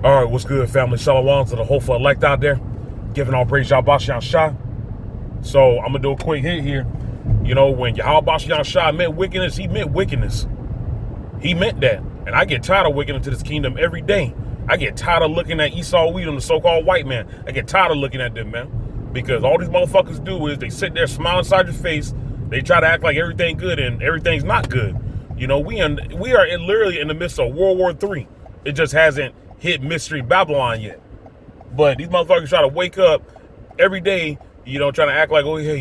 All right, what's good, family? Shalom to the hopeful elect out there. Giving all praise Yahawashi. So I'm gonna do a quick hit here. You know, when Yahawashi meant wickedness, he meant wickedness. He meant that. And I get tired of wickedness to this kingdom every day. I get tired of looking at Esau Edom, the so-called white man. I get tired of looking at them, man. Because all these motherfuckers do is they sit there, smile inside your face. They try to act like everything good and everything's not good. You know, we are literally in the midst of World War III. It just hasn't hit Mystery Babylon yet. But these motherfuckers try to wake up every day, you know, trying to act like, oh yeah,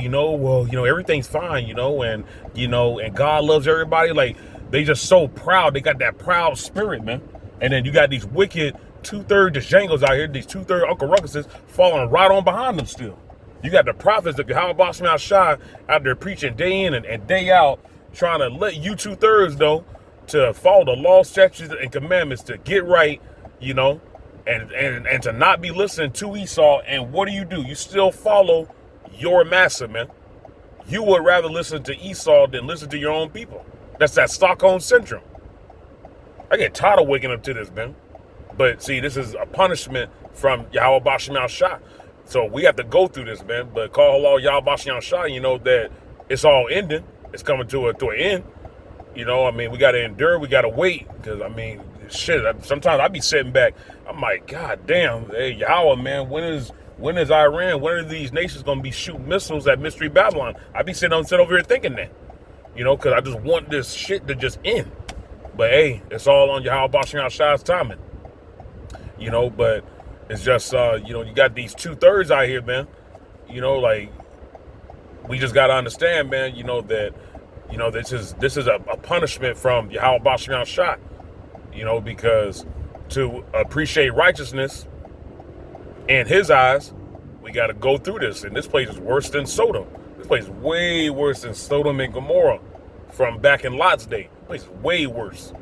everything's fine, and God loves everybody. Like, they just so proud. They got that proud spirit, man. And then you got these wicked 2/3 Django's out here, these 2/3 Uncle Ruckuses following right on behind them still. You got the prophets of Yahawashi out there preaching day in and day out, trying to let you 2/3 know to follow the law, statutes, and commandments, to get right, you know, and to not be listening to Esau. And what do? You still follow your master, man. You would rather listen to Esau than listen to your own people. That's that Stockholm syndrome. I get tired of waking up to this, man. But see, this is a punishment from Yahawashi. So we have to go through this, man. But call Allah Yahawashi, you know that it's all ending. It's coming to an end. You know, I mean, we got to endure. We got to wait. Because, I mean, shit, sometimes I be sitting back. I'm like, God damn, hey, Yahawah, man, when is Iran, when are these nations going to be shooting missiles at Mystery Babylon? I be sitting over here thinking that. You know, because I just want this shit to just end. But, hey, it's all on Yahawashi timing. You know, but it's just, you got these 2/3 out here, man. You know, like, we just got to understand, man, you know, that, you know, this is a punishment from Yahawashi, you know, because to appreciate righteousness in his eyes, we got to go through this. And this place is worse than Sodom. This place is way worse than Sodom and Gomorrah from back in Lot's day. This place is way worse.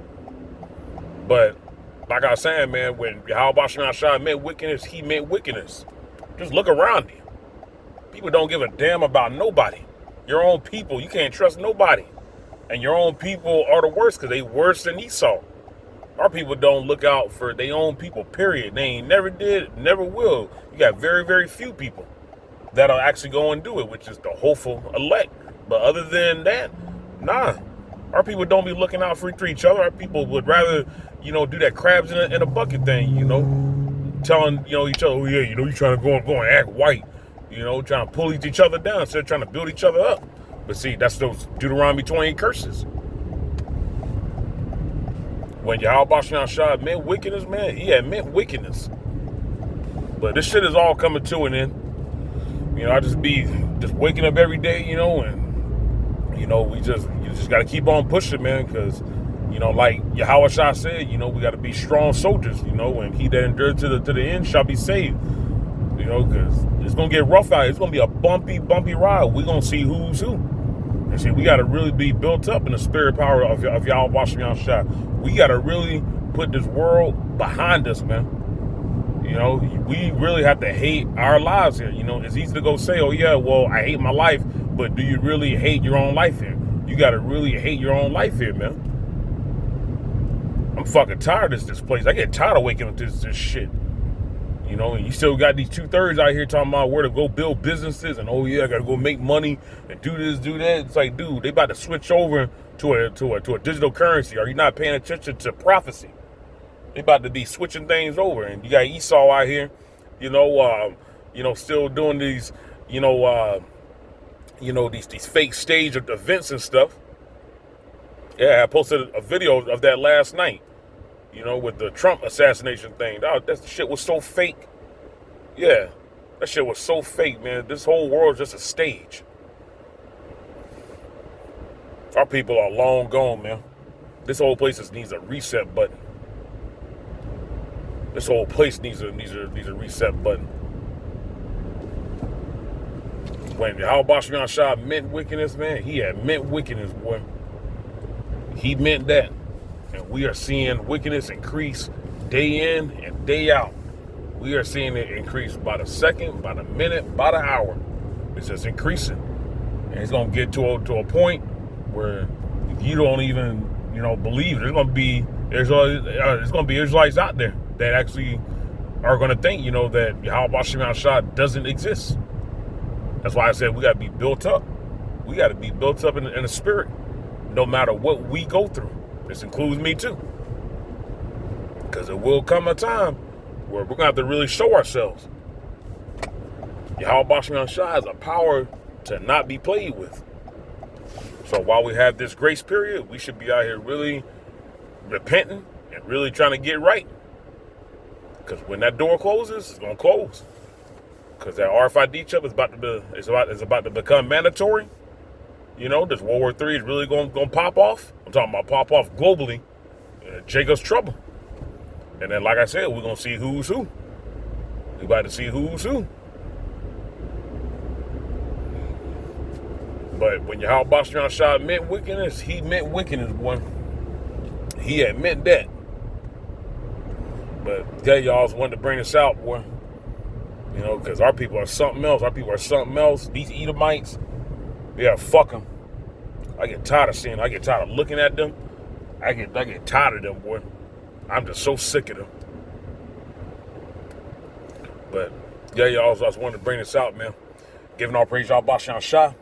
But like I was saying, man, when Yahawashi meant wickedness, he meant wickedness. Just look around you. People don't give a damn about nobody. Your own people, you can't trust nobody. And your own people are the worst because they worse than Esau. Our people don't look out for their own people, period. They ain't never did, never will. You got very, very few people that'll actually go and do it, which is the hopeful elect. But other than that, nah. Our people don't be looking out for each other. Our people would rather, you know, do that crabs in a bucket thing, you know, telling, you know, each other, oh yeah, you know, you trying to go and act white, you know, trying to pull each other down instead of trying to build each other up. But see, that's those Deuteronomy 28 curses. When Yahawashi meant wickedness, man, he had meant wickedness. But this shit is all coming to an end. You know, I just waking up every day, you know, and, you know, you just got to keep on pushing, man, because, you know, like Yahawashi said, you know, we got to be strong soldiers, you know, and he that endured to the end shall be saved, you know, because it's going to get rough out here. It's going to be a bumpy ride. We're going to see who's who. And see, we got to really be built up in the spirit power of Yahawashi. We got to really put this world behind us, man. You know, we really have to hate our lives here. You know, it's easy to go say, oh yeah, well, I hate my life, but do you really hate your own life here? You got to really hate your own life here, man. I'm fucking tired of this place. I get tired of waking up to this shit. You know, and you still got these 2/3 out here talking about where to go build businesses and, oh yeah, I got to go make money and do this, do that. It's like, dude, they about to switch over to a digital currency. Are you not paying attention to prophecy? They about to be switching things over, and you got Esau out here, still doing these, these fake stage events and stuff. Yeah, I posted a video of that last night, you know, with the Trump assassination thing. That shit was so fake. Yeah, that shit was so fake, man. This whole world is just a stage. Our people are long gone, man. This whole place needs a reset button. This whole place needs a reset button. When Yahawashi meant wickedness, man, he had meant wickedness, boy. He meant that. And we are seeing wickedness increase day in and day out. We are seeing it increase by the second, by the minute, by the hour. It's just increasing. And it's going to get to a point where if you don't even, believe it, there's going to be Israelites out there. that actually are going to think, that Yahawashi doesn't exist. That's why I said we got to be built up. We got to be built up in the spirit, no matter what we go through. This includes me too. Because it will come a time where we're going to have to really show ourselves. Yahawashi is a power to not be played with. So while we have this grace period, we should be out here really repenting and really trying to get right. Because when that door closes, it's going to close. Because that RFID chip is about to become mandatory. This World War III is really going to pop off. I'm talking about pop off globally. Jacob's trouble. And then, like I said, we're going to see who's who. We're about to see who's who. But when Yahawashi meant wickedness, he meant wickedness, boy. He had meant that. But yeah, y'all, I was wanting to bring this out, boy. Because our people are something else. These Edomites, yeah, fuck them. I get tired of seeing them. I get tired of looking at them. I get tired of them, boy. I'm just so sick of them. But yeah, y'all, I was wanting to bring this out, man. Giving all praise, y'all, Bahasham.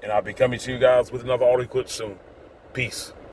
And I'll be coming to you guys with another audio clip soon. Peace.